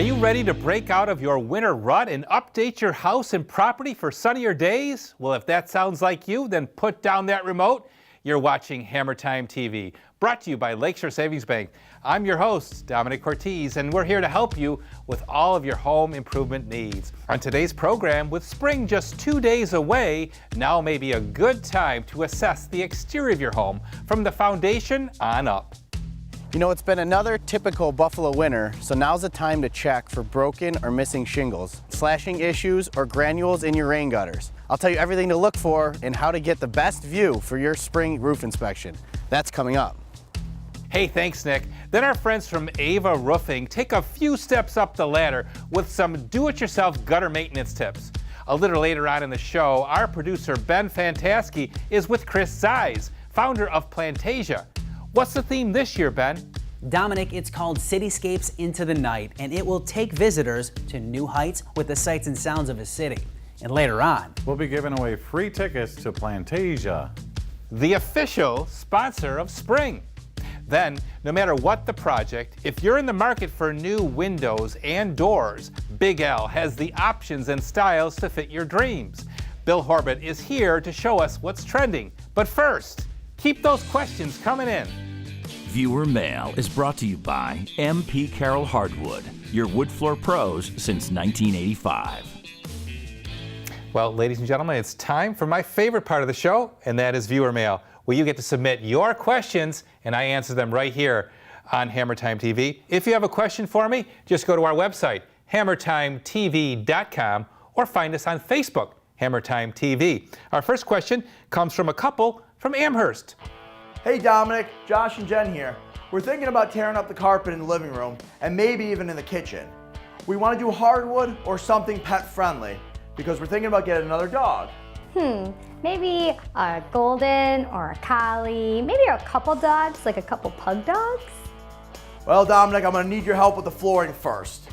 Are you ready to break out of your winter rut and update your house and property for sunnier days? Well, if that sounds like you, then put down that remote. You're watching Hammertime TV, brought to you by Lakeshore Savings Bank. I'm your host, Domenic Cortese, and we're here to help you with all of your home improvement needs. On today's program, with spring just 2 days away, now may be a good time to assess the exterior of your home from the foundation on up. You know, it's been another typical Buffalo winter, so now's the time to check for broken or missing shingles, slashing issues, or granules in your rain gutters. I'll tell you everything to look for and how to get the best view for your spring roof inspection. That's coming up. Hey, thanks, Nick. Then our friends from Ava Roofing take a few steps up the ladder with some do-it-yourself gutter maintenance tips. A little later on in the show, our producer Ben Fantaschi is with Chris Zeiss, founder of Plantasia. What's the theme this year, Ben? Domenic, it's called Cityscapes into the Night, and it will take visitors to new heights with the sights and sounds of a city. And later on, we'll be giving away free tickets to Plantasia, the official sponsor of spring. Then, no matter what the project, if you're in the market for new windows and doors, Big L has the options and styles to fit your dreams. Bill Horbit is here to show us what's trending. But first, keep those questions coming in. Viewer Mail is brought to you by MP Carroll Hardwood, your wood floor pros since 1985. Well, ladies and gentlemen, it's time for my favorite part of the show, and that is Viewer Mail, where you get to submit your questions, and I answer them right here on Hammertime TV. If you have a question for me, just go to our website, hammertimetv.com, or find us on Facebook, Hammertime TV. Our first question comes from a couple from Amherst. Hey Domenic, Josh and Jen here. We're thinking about tearing up the carpet in the living room and maybe even in the kitchen. We want to do hardwood or something pet friendly because we're thinking about getting another dog. Maybe a golden or a collie, maybe a couple dogs, like a couple pug dogs. Well Domenic, I'm going to need your help with the flooring first.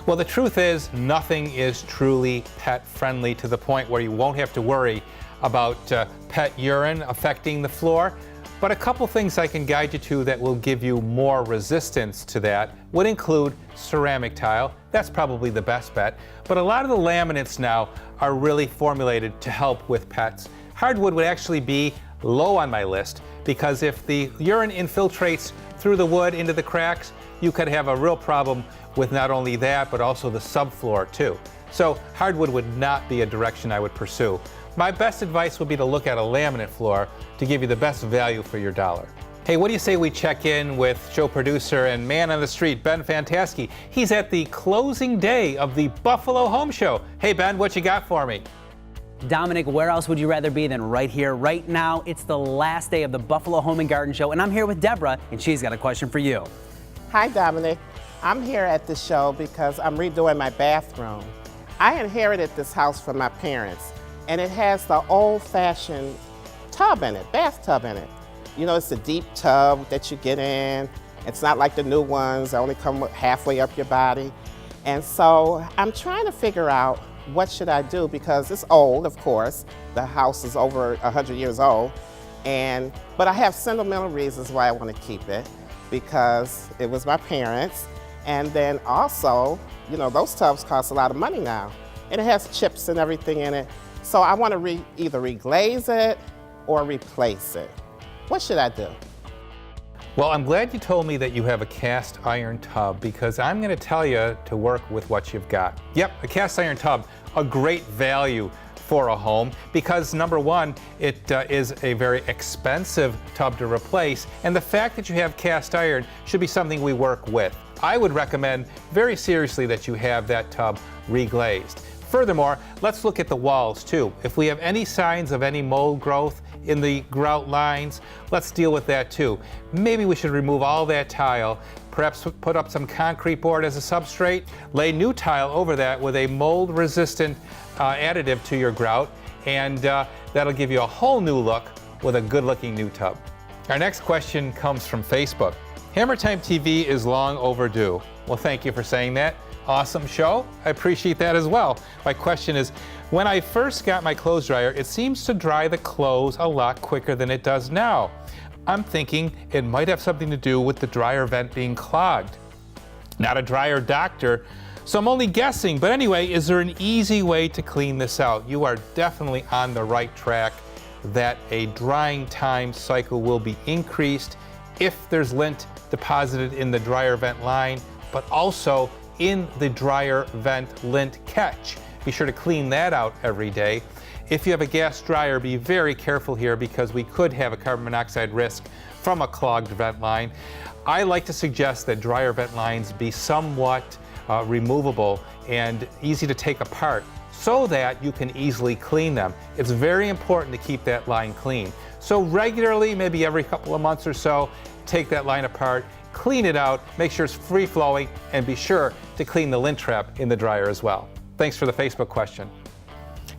Well, the truth is nothing is truly pet friendly to the point where you won't have to worry about pet urine affecting the floor. But a couple things I can guide you to that will give you more resistance to that would include ceramic tile. That's probably the best bet. But a lot of the laminates now are really formulated to help with pets. Hardwood would actually be low on my list because if the urine infiltrates through the wood into the cracks, you could have a real problem with not only that, but also the subfloor too. So hardwood would not be a direction I would pursue. My best advice would be to look at a laminate floor to give you the best value for your dollar. Hey, what do you say we check in with show producer and man on the street, Ben Fantaschi? He's at the closing day of the Buffalo Home Show. Hey, Ben, what you got for me? Domenic, where else would you rather be than right here, right now? It's the last day of the Buffalo Home and Garden Show, and I'm here with Deborah, and she's got a question for you. Hi, Domenic. I'm here at the show because I'm redoing my bathroom. I inherited this house from my parents, and it has the old-fashioned tub in it, bathtub in it. You know, it's a deep tub that you get in. It's not like the new ones that only come halfway up your body. And so I'm trying to figure out what should I do because it's old, of course. The house is over 100 years old. But I have sentimental reasons why I want to keep it because it was my parents. And then also, you know, those tubs cost a lot of money now. And it has chips and everything in it. So I want to either reglaze it or replace it. What should I do? Well, I'm glad you told me that you have a cast iron tub because I'm going to tell you to work with what you've got. Yep, a cast iron tub, a great value for a home because number one, it is a very expensive tub to replace, and the fact that you have cast iron should be something we work with. I would recommend very seriously that you have that tub reglazed. Furthermore, let's look at the walls too. If we have any signs of any mold growth in the grout lines, let's deal with that too. Maybe we should remove all that tile, perhaps put up some concrete board as a substrate, lay new tile over that with a mold resistant additive to your grout, and that'll give you a whole new look with a good looking new tub. Our next question comes from Facebook. Hammertime TV is long overdue. Well, thank you for saying that. Awesome show. I appreciate that as well. My question is, when I first got my clothes dryer, it seems to dry the clothes a lot quicker than it does now. I'm thinking it might have something to do with the dryer vent being clogged. Not a dryer doctor, so I'm only guessing. But anyway, is there an easy way to clean this out? You are definitely on the right track, that a drying time cycle will be increased if there's lint deposited in the dryer vent line, but also in the dryer vent lint catch. Be sure to clean that out every day. If you have a gas dryer, be very careful here because we could have a carbon monoxide risk from a clogged vent line. I like to suggest that dryer vent lines be somewhat removable and easy to take apart so that you can easily clean them. It's very important to keep that line clean. So regularly, maybe every couple of months or so, take that line apart, clean it out, make sure it's free flowing, and be sure to clean the lint trap in the dryer as well. Thanks for the Facebook question.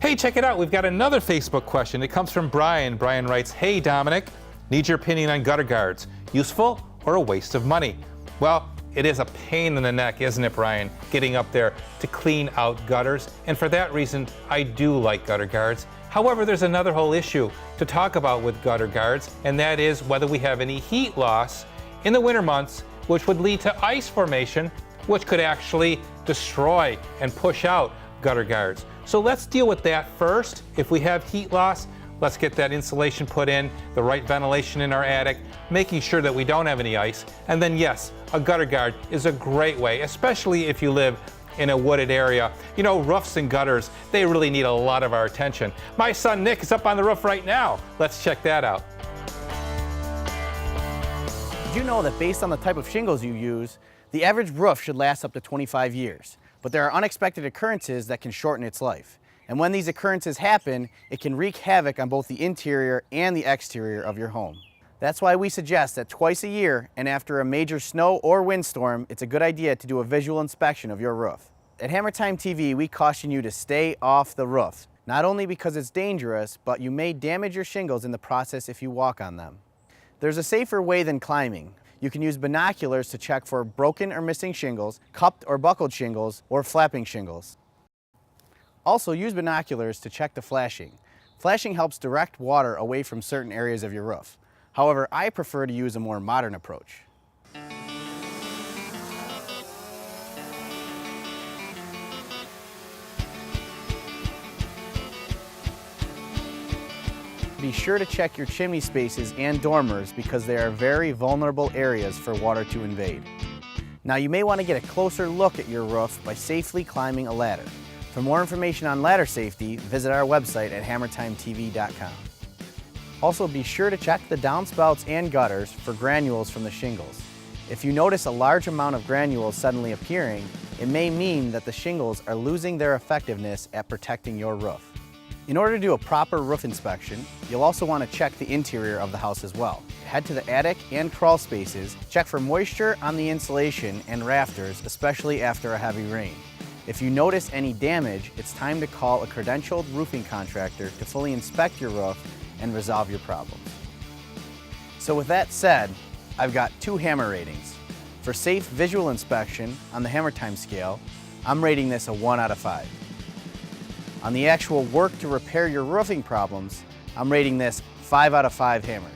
Hey, check it out. We've got another Facebook question. It comes from Brian. Brian writes, "Hey, Dominic, need your opinion on gutter guards. Useful or a waste of money?" Well, it is a pain in the neck, isn't it, Brian, getting up there to clean out gutters? And for that reason, I do like gutter guards. However, there's another whole issue to talk about with gutter guards, and that is whether we have any heat loss in the winter months, which would lead to ice formation, which could actually destroy and push out gutter guards. So let's deal with that first. If we have heat loss, let's get that insulation put in, the right ventilation in our attic, making sure that we don't have any ice. And then yes, a gutter guard is a great way, especially if you live in a wooded area. You know, roofs and gutters, they really need a lot of our attention. My son Nick is up on the roof right now. Let's check that out. Did you know that based on the type of shingles you use, the average roof should last up to 25 years? But there are unexpected occurrences that can shorten its life. And when these occurrences happen, it can wreak havoc on both the interior and the exterior of your home. That's why we suggest that twice a year and after a major snow or windstorm, it's a good idea to do a visual inspection of your roof. At Hammertime TV, we caution you to stay off the roof, not only because it's dangerous, but you may damage your shingles in the process if you walk on them. There's a safer way than climbing. You can use binoculars to check for broken or missing shingles, cupped or buckled shingles, or flapping shingles. Also, use binoculars to check the flashing. Flashing helps direct water away from certain areas of your roof. However, I prefer to use a more modern approach. Be sure to check your chimney spaces and dormers because they are very vulnerable areas for water to invade. Now, you may want to get a closer look at your roof by safely climbing a ladder. For more information on ladder safety, visit our website at hammertimetv.com. Also, be sure to check the downspouts and gutters for granules from the shingles. If you notice a large amount of granules suddenly appearing, it may mean that the shingles are losing their effectiveness at protecting your roof. In order to do a proper roof inspection, you'll also want to check the interior of the house as well. Head to the attic and crawl spaces, check for moisture on the insulation and rafters, especially after a heavy rain. If you notice any damage, it's time to call a credentialed roofing contractor to fully inspect your roof and resolve your problems. So with that said, I've got 2 hammer ratings. For safe visual inspection on the Hammertime scale, I'm rating this a 1 out of 5. On the actual work to repair your roofing problems, I'm rating this 5 out of 5 hammers.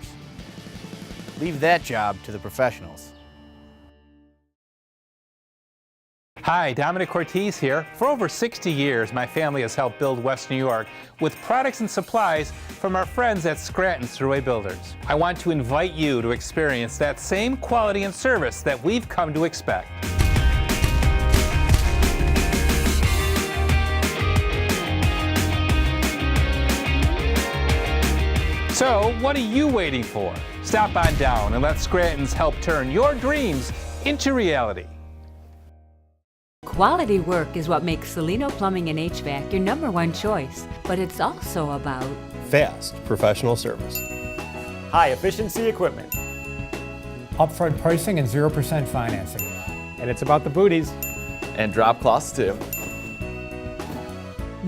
Leave that job to the professionals. Hi, Domenic Cortese here. For over 60 years, my family has helped build West New York with products and supplies from our friends at Scranton's Thruway Builders. I want to invite you to experience that same quality and service that we've come to expect. So, what are you waiting for? Stop on down and let Scranton's help turn your dreams into reality. Quality work is what makes Salino Plumbing and HVAC your #1 choice, but it's also about fast professional service, high efficiency equipment, upfront pricing and 0% financing. And it's about the booties. and drop cloths too.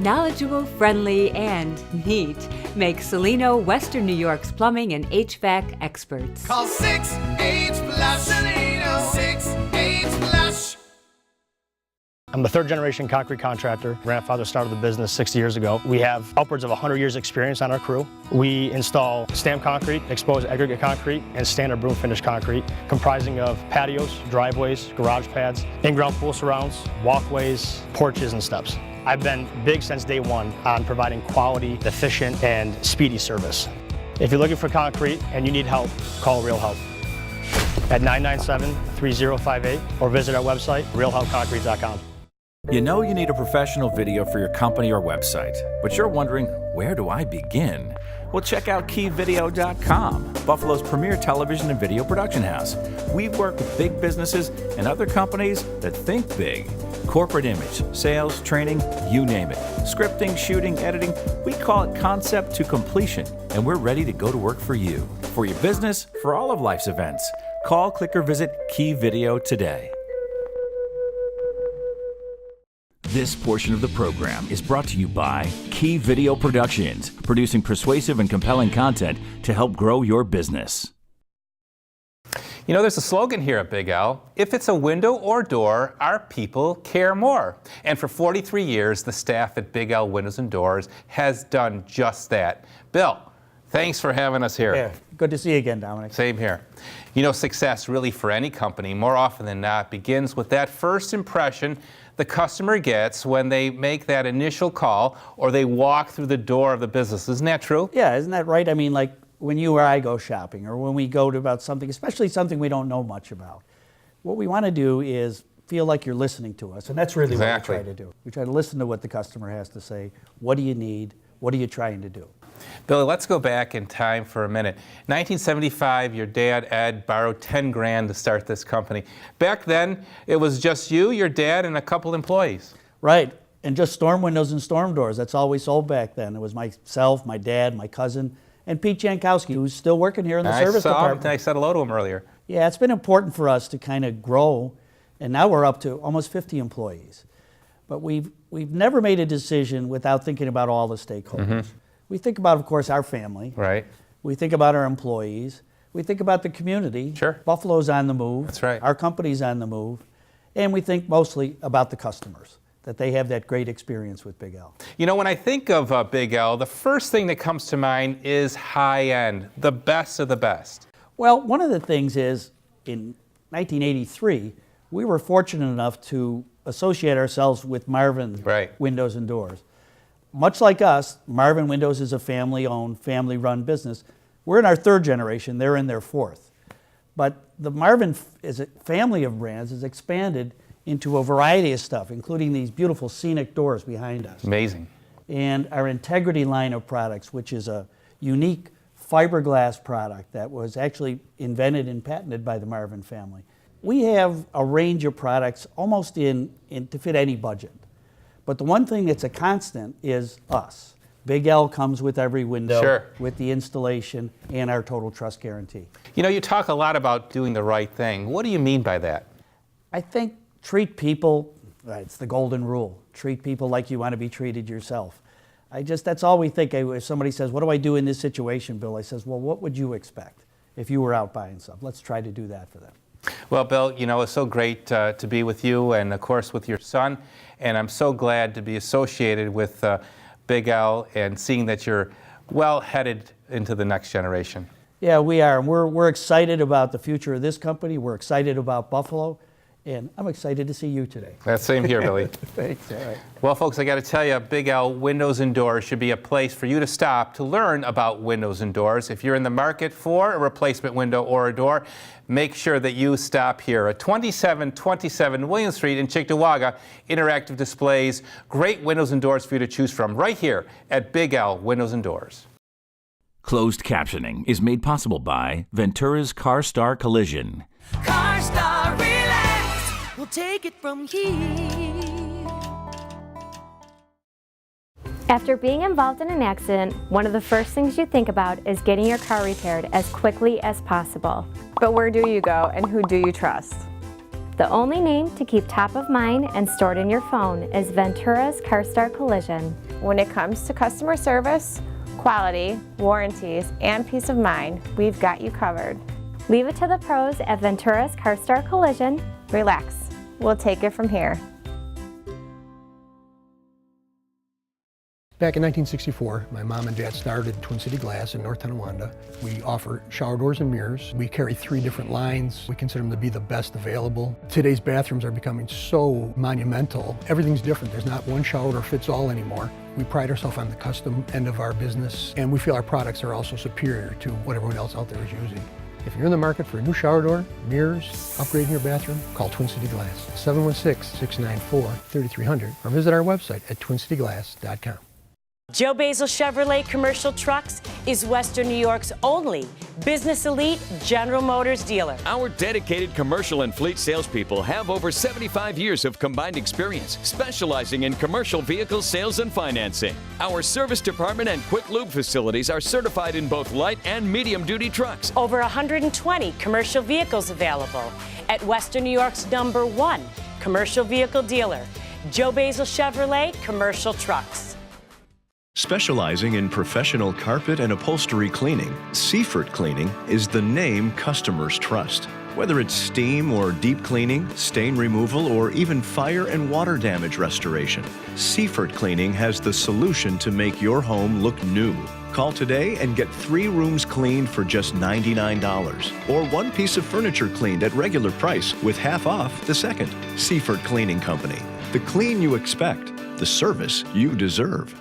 knowledgeable, friendly, and neat makes Salino Western New York's plumbing and HVAC experts. Call 6-8-FLUSH. Salino. 6-8-FLUSH. I'm a third-generation concrete contractor. Grandfather started the business 60 years ago. We have upwards of 100 years experience on our crew. We install stamped concrete, exposed aggregate concrete, and standard broom finish concrete, comprising of patios, driveways, garage pads, in-ground pool surrounds, walkways, porches, and steps. I've been big since day one on providing quality, efficient, and speedy service. If you're looking for concrete and you need help, call Real Help at 997-3058 or visit our website, realhelpconcrete.com. You know you need a professional video for your company or website, but you're wondering, where do I begin? Well, check out keyvideo.com, Buffalo's premier television and video production house. We work with big businesses and other companies that think big. Corporate image, sales, training, you name it. Scripting, shooting, editing, we call it concept to completion, and we're ready to go to work for you, for your business, for all of life's events. Call, click, or visit Key Video today. This portion of the program is brought to you by Key Video Productions, producing persuasive and compelling content to help grow your business. You know, there's a slogan here at Big L. If it's a window or door, our people care more. And for 43 years, the staff at Big L Windows and Doors has done just that. Bill, thanks for having us here. Yeah, good to see you again, Dominic. Same here. You know, success really for any company, more often than not, begins with that first impression the customer gets when they make that initial call or they walk through the door of the business. Isn't that true? Yeah, isn't that right? I mean, like when you or I go shopping or when we go to about something, especially something we don't know much about, what we want to do is feel like you're listening to us. And that's really what we try to do. We try to listen to what the customer has to say. What do you need? What are you trying to do? Billy, let's go back in time for a minute. 1975, your dad, Ed, borrowed 10 grand to start this company. Back then, it was just you, your dad, and a couple employees. Right, and just storm windows and storm doors. That's all we sold back then. It was myself, my dad, my cousin, and Pete Jankowski, who's still working here in the service department. I said hello to him earlier. Yeah, it's been important for us to kind of grow, and now we're up to almost 50 employees. But we've never made a decision without thinking about all the stakeholders. Mm-hmm. We think about, of course, our family. Right. We think about our employees. We think about the community. Sure. Buffalo's on the move. That's right. Our company's on the move. And we think mostly about the customers, that they have that great experience with Big L. You know, when I think of Big L, the first thing that comes to mind is high-end, the best of the best. Well, one of the things is, in 1983, we were fortunate enough to associate ourselves with Marvin Windows and Doors. Much like us, Marvin Windows is a family-owned, family-run business. We're in our third generation, they're in their fourth. But the Marvin as a family of brands has expanded into a variety of stuff, including these beautiful scenic doors behind us. Amazing. And our Integrity line of products, which is a unique fiberglass product that was actually invented and patented by the Marvin family. We have a range of products almost to fit any budget. But the one thing that's a constant is us. Big L comes with every window, with the installation, and our total trust guarantee. You know, you talk a lot about doing the right thing. What do you mean by that? I think treat people, it's the golden rule. Treat people like you want to be treated yourself. That's all we think. If somebody says, what do I do in this situation, Bill? I says, well, what would you expect if you were out buying stuff? Let's try to do that for them. Well, Bill, you know, it's so great to be with you and, of course, with your son. And I'm so glad to be associated with Big L and seeing that you're well headed into the next generation. Yeah, we are. We're excited about the future of this company. We're excited about Buffalo. And I'm excited to see you today. That's same here, Billy. Thanks. All right. Well, folks, I got to tell you, Big L Windows and Doors should be a place for you to stop to learn about windows and doors. If you're in the market for a replacement window or a door, make sure that you stop here at 2727 William Street in Cheektowaga. Interactive displays, great windows and doors for you to choose from right here at Big L Windows and Doors. Closed captioning is made possible by Ventura's CarStar Collision. CarStar, relax, we'll take it from here. After being involved in an accident, one of the first things you think about is getting your car repaired as quickly as possible. But where do you go and who do you trust? The only name to keep top of mind and stored in your phone is Ventura's CarStar Collision. When it comes to customer service, quality, warranties, and peace of mind, we've got you covered. Leave it to the pros at Ventura's CarStar Collision. Relax, we'll take it from here. Back in 1964, my mom and dad started Twin City Glass in North Tonawanda. We offer shower doors and mirrors. We carry 3 different lines. We consider them to be the best available. Today's bathrooms are becoming so monumental. Everything's different. There's not one shower door fits all anymore. We pride ourselves on the custom end of our business, and we feel our products are also superior to what everyone else out there is using. If you're in the market for a new shower door, mirrors, upgrading your bathroom, call Twin City Glass, 716-694-3300, or visit our website at twincityglass.com. Joe Basil Chevrolet Commercial Trucks is Western New York's only business elite General Motors dealer. Our dedicated commercial and fleet salespeople have over 75 years of combined experience, specializing in commercial vehicle sales and financing. Our service department and quick lube facilities are certified in both light and medium duty trucks. Over 120 commercial vehicles available at Western New York's #1 commercial vehicle dealer, Joe Basil Chevrolet Commercial Trucks. Specializing in professional carpet and upholstery cleaning, Seifert Cleaning is the name customers trust. Whether it's steam or deep cleaning, stain removal, or even fire and water damage restoration, Seifert Cleaning has the solution to make your home look new. Call today and get 3 rooms cleaned for just $99, or 1 piece of furniture cleaned at regular price with half off the second. Seifert Cleaning Company. The clean you expect, the service you deserve.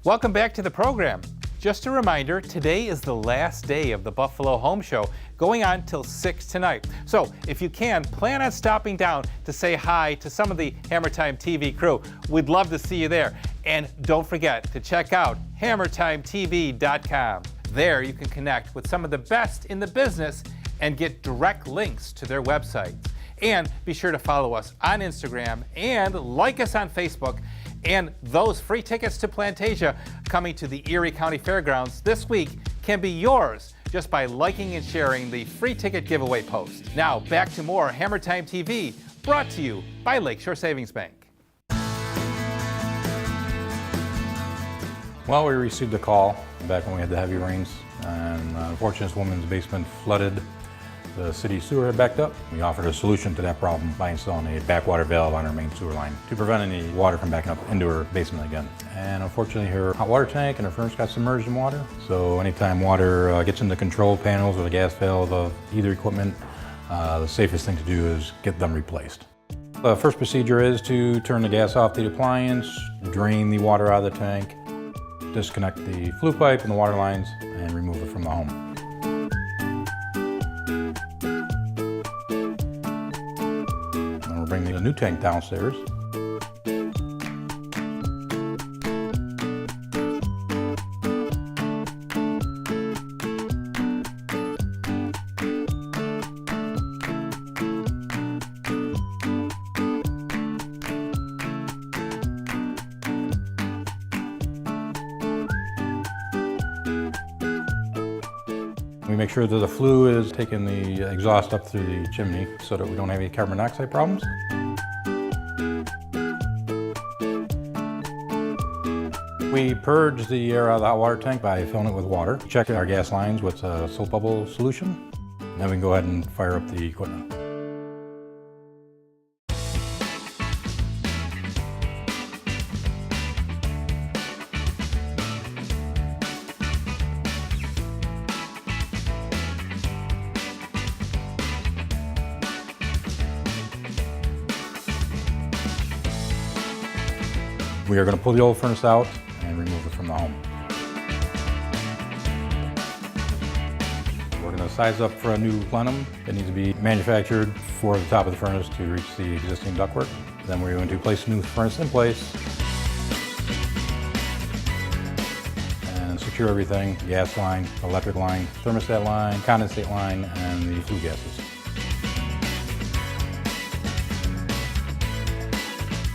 Welcome back to the program. Just a reminder, today is the last day of the Buffalo Home Show, going on till 6 tonight. So if you can, plan on stopping down to say hi to some of the Hammertime TV crew. We'd love to see you there. And don't forget to check out hammertimetv.com. There you can connect with some of the best in the business and get direct links to their websites. And be sure to follow us on Instagram and like us on Facebook. And those free tickets to Plantasia coming to the Erie County Fairgrounds this week can be yours just by liking and sharing the free ticket giveaway post. Now back to more Hammertime TV, brought to you by Lakeshore Savings Bank. Well, we received a call back when we had the heavy rains, and unfortunately this woman's basement flooded. The city sewer had backed up. We offered a solution to that problem by installing a backwater valve on her main sewer line to prevent any water from backing up into her basement again. And unfortunately her hot water tank and her furnace got submerged in water. So anytime water gets in the control panels or the gas valve of either equipment, the safest thing to do is get them replaced. The first procedure is to turn the gas off the appliance, drain the water out of the tank, disconnect the flue pipe and the water lines, and remove it from the home. Bring the new tank downstairs. We make sure that the flue is taking the exhaust up through the chimney so that we don't have any carbon monoxide problems. We purge the air out of the hot water tank by filling it with water. Check our gas lines with a soap bubble solution. Then we can go ahead and fire up the equipment. We are going to pull the old furnace out and remove it from the home. We're going to size up for a new plenum that needs to be manufactured for the top of the furnace to reach the existing ductwork. Then we're going to place a new furnace in place and secure everything: gas line, electric line, thermostat line, condensate line, and the flue gases.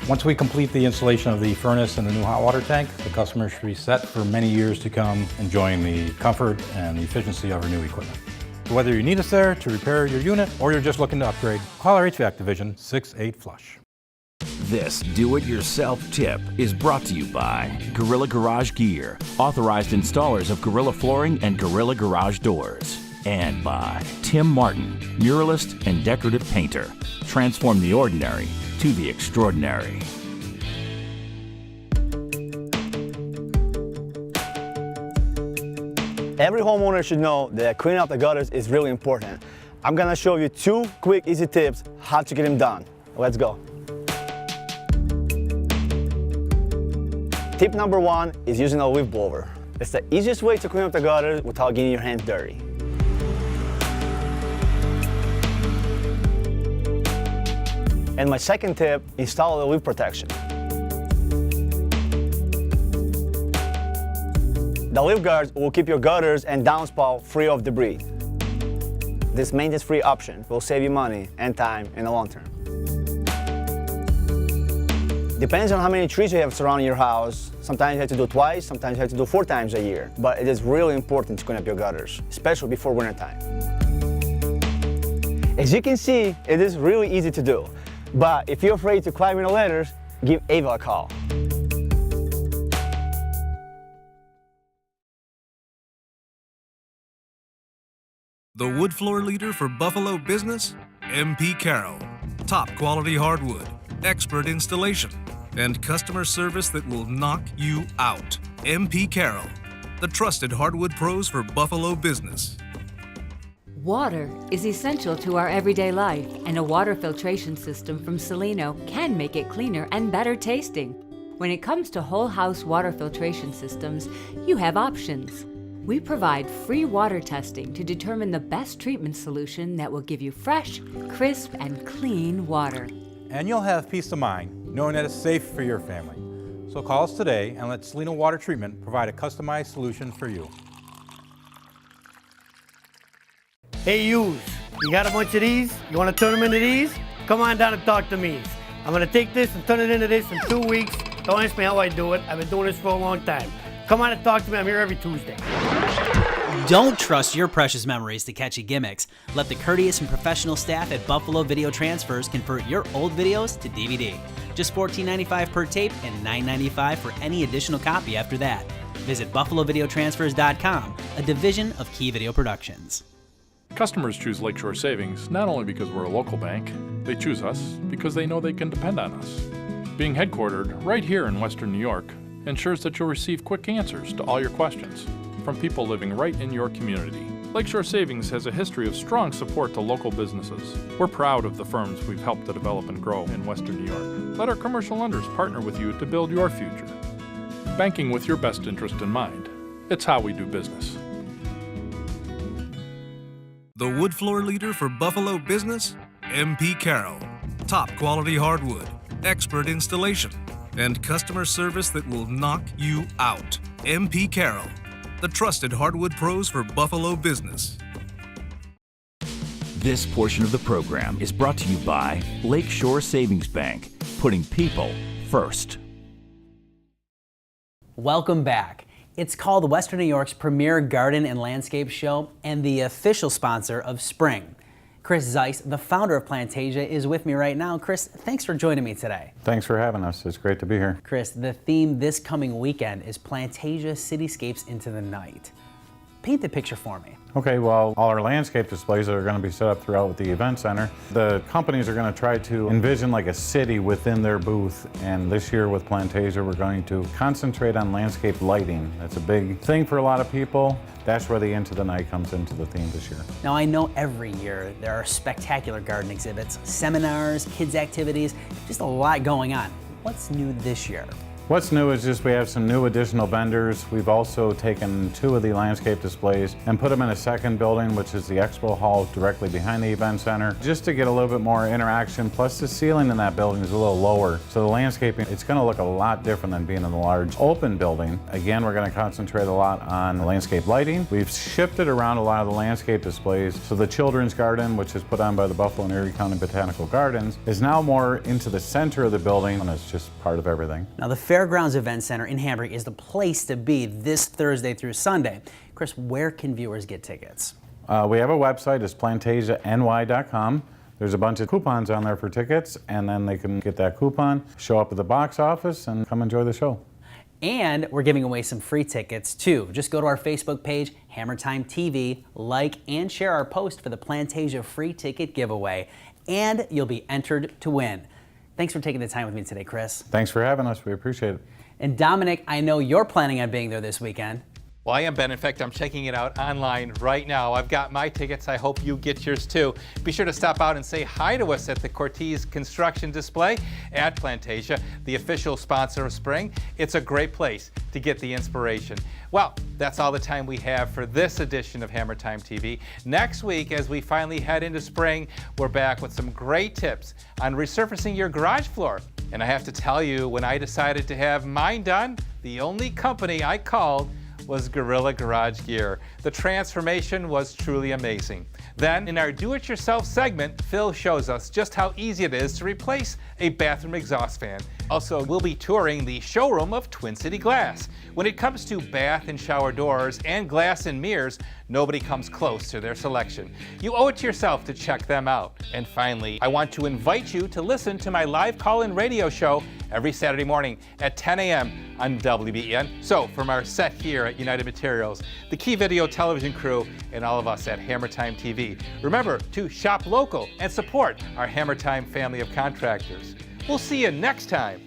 Once we complete the installation of the furnace and the new hot water tank, the customer should be set for many years to come, enjoying the comfort and the efficiency of our new equipment. Whether you need us there to repair your unit or you're just looking to upgrade, call our HVAC division, 68FLUSH. This do-it-yourself tip is brought to you by Gorilla Garage Gear, authorized installers of Gorilla Flooring and Gorilla Garage Doors. And by Tim Martin, muralist and decorative painter. Transform the ordinary to the extraordinary. Every homeowner should know that cleaning out the gutters is really important. I'm gonna show you 2 quick, easy tips how to get them done. Let's go. Tip number 1 is using a leaf blower. It's the easiest way to clean up the gutters without getting your hands dirty. And my second tip, install a leaf protection. The leaf guards will keep your gutters and downspout free of debris. This maintenance-free option will save you money and time in the long term. Depends on how many trees you have surrounding your house. Sometimes you have to do it twice, sometimes you have to do 4 times a year. But it is really important to clean up your gutters, especially before wintertime. As you can see, it is really easy to do. But if you're afraid to climb in the ladders, give Ava a call. The wood floor leader for Buffalo business, MP Carroll. Top quality hardwood, expert installation, and customer service that will knock you out. MP Carroll, the trusted hardwood pros for Buffalo business. Water is essential to our everyday life, and a water filtration system from Salino can make it cleaner and better tasting. When it comes to whole house water filtration systems, you have options. We provide free water testing to determine the best treatment solution that will give you fresh, crisp, and clean water. And you'll have peace of mind knowing that it's safe for your family. So call us today and let Salino Water Treatment provide a customized solution for you. Hey, you got a bunch of these? You want to turn them into these? Come on down and talk to me. I'm going to take this and turn it into this in 2 weeks. Don't ask me how I do it. I've been doing this for a long time. Come on and talk to me. I'm here every Tuesday. Don't trust your precious memories to catchy gimmicks. Let the courteous and professional staff at Buffalo Video Transfers convert your old videos to DVD. Just $14.95 per tape and $9.95 for any additional copy after that. Visit BuffaloVideoTransfers.com, a division of Key Video Productions. Customers choose Lakeshore Savings not only because we're a local bank, they choose us because they know they can depend on us. Being headquartered right here in Western New York ensures that you'll receive quick answers to all your questions from people living right in your community. Lakeshore Savings has a history of strong support to local businesses. We're proud of the firms we've helped to develop and grow in Western New York. Let our commercial lenders partner with you to build your future. Banking with your best interest in mind. It's how we do business. The wood floor leader for Buffalo business, MP Carroll. Top quality hardwood, expert installation, and customer service that will knock you out. MP Carroll, the trusted hardwood pros for Buffalo business. This portion of the program is brought to you by Lakeshore Savings Bank, putting people first. Welcome back. It's called Western New York's premier garden and landscape show and the official sponsor of spring. Chris Zeiss, the founder of Plantasia, is with me right now. Chris, thanks for joining me today. Thanks for having us. It's great to be here. Chris, the theme this coming weekend is Plantasia Cityscapes into the Night. Paint the picture for me. Okay, well, all our landscape displays are going to be set up throughout the event center. The companies are going to try to envision like a city within their booth, and this year with Plantasia, we're going to concentrate on landscape lighting. That's a big thing for a lot of people. That's where the Into the Night comes into the theme this year. Now, I know every year there are spectacular garden exhibits, seminars, kids' activities, just a lot going on. What's new this year? What's new is just we have some new additional vendors. We've also taken 2 of the landscape displays and put them in a second building, which is the expo hall directly behind the event center, just to get a little bit more interaction. Plus the ceiling in that building is a little lower. So the landscaping, it's going to look a lot different than being in the large open building. Again, we're going to concentrate a lot on landscape lighting. We've shifted around a lot of the landscape displays. So the children's garden, which is put on by the Buffalo and Erie County Botanical Gardens, is now more into the center of the building, and it's just part of everything. Now, the Fairgrounds Event Center in Hamburg is the place to be this Thursday through Sunday. Chris, where can viewers get tickets? We have a website, it's plantasiany.com. There's a bunch of coupons on there for tickets, and then they can get that coupon, show up at the box office, and come enjoy the show. And we're giving away some free tickets too. Just go to our Facebook page, Hammertime TV, like and share our post for the Plantasia free ticket giveaway, and you'll be entered to win. Thanks for taking the time with me today, Chris. Thanks for having us. We appreciate it. And Domenic, I know you're planning on being there this weekend. Well, I am, Ben. In fact, I'm checking it out online right now. I've got my tickets. I hope you get yours too. Be sure to stop out and say hi to us at the Cortese Construction Display at Plantasia, the official sponsor of spring. It's a great place to get the inspiration. Well, that's all the time we have for this edition of Hammertime TV. Next week, as we finally head into spring, we're back with some great tips on resurfacing your garage floor. And I have to tell you, when I decided to have mine done, the only company I called was Gorilla Garage Gear. The transformation was truly amazing. Then, in our do-it-yourself segment, Phil shows us just how easy it is to replace a bathroom exhaust fan. Also, we'll be touring the showroom of Twin City Glass. When it comes to bath and shower doors and glass and mirrors, nobody comes close to their selection. You owe it to yourself to check them out. And finally, I want to invite you to listen to my live call-in radio show every Saturday morning at 10 a.m. on WBEN. So, from our set here at United Materials, the Key Video television crew, and all of us at Hammertime TV, remember to shop local and support our Hammertime family of contractors. We'll see you next time.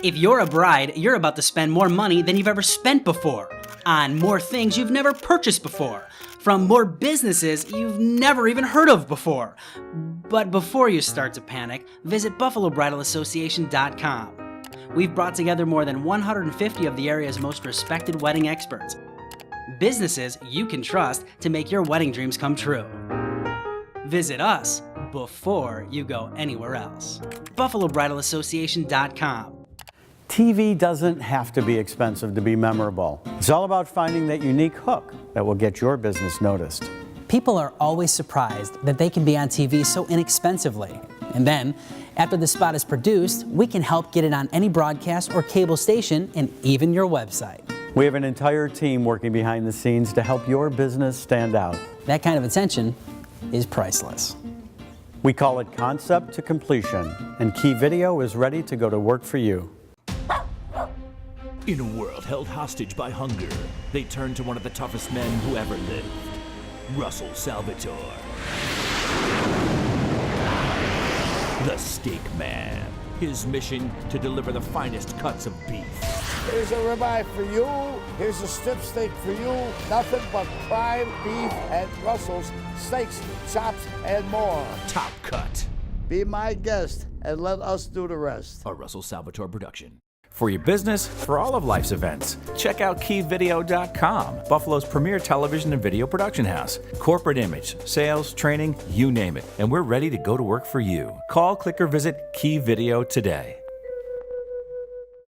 If you're a bride, you're about to spend more money than you've ever spent before, on more things you've never purchased before, from more businesses you've never even heard of before. But before you start to panic, visit BuffaloBridalAssociation.com. We've brought together more than 150 of the area's most respected wedding experts. Businesses you can trust to make your wedding dreams come true. Visit us before you go anywhere else. BuffaloBridalAssociation.com. TV doesn't have to be expensive to be memorable. It's all about finding that unique hook that will get your business noticed. People are always surprised that they can be on TV so inexpensively. And then, after the spot is produced, we can help get it on any broadcast or cable station and even your website. We have an entire team working behind the scenes to help your business stand out. That kind of attention is priceless. We call it concept to completion, and Key Video is ready to go to work for you. In a world held hostage by hunger, they turned to one of the toughest men who ever lived, Russell Salvatore. The Steak Man. His mission, to deliver the finest cuts of beef. Here's a ribeye for you. Here's a strip steak for you. Nothing but prime beef at Russell's Steaks, Chops, and more. Top cut. Be my guest and let us do the rest. A Russell Salvatore production. For your business, for all of life's events, check out KeyVideo.com, Buffalo's premier television and video production house. Corporate image, sales, training, you name it. And we're ready to go to work for you. Call, click, or visit Key Video today.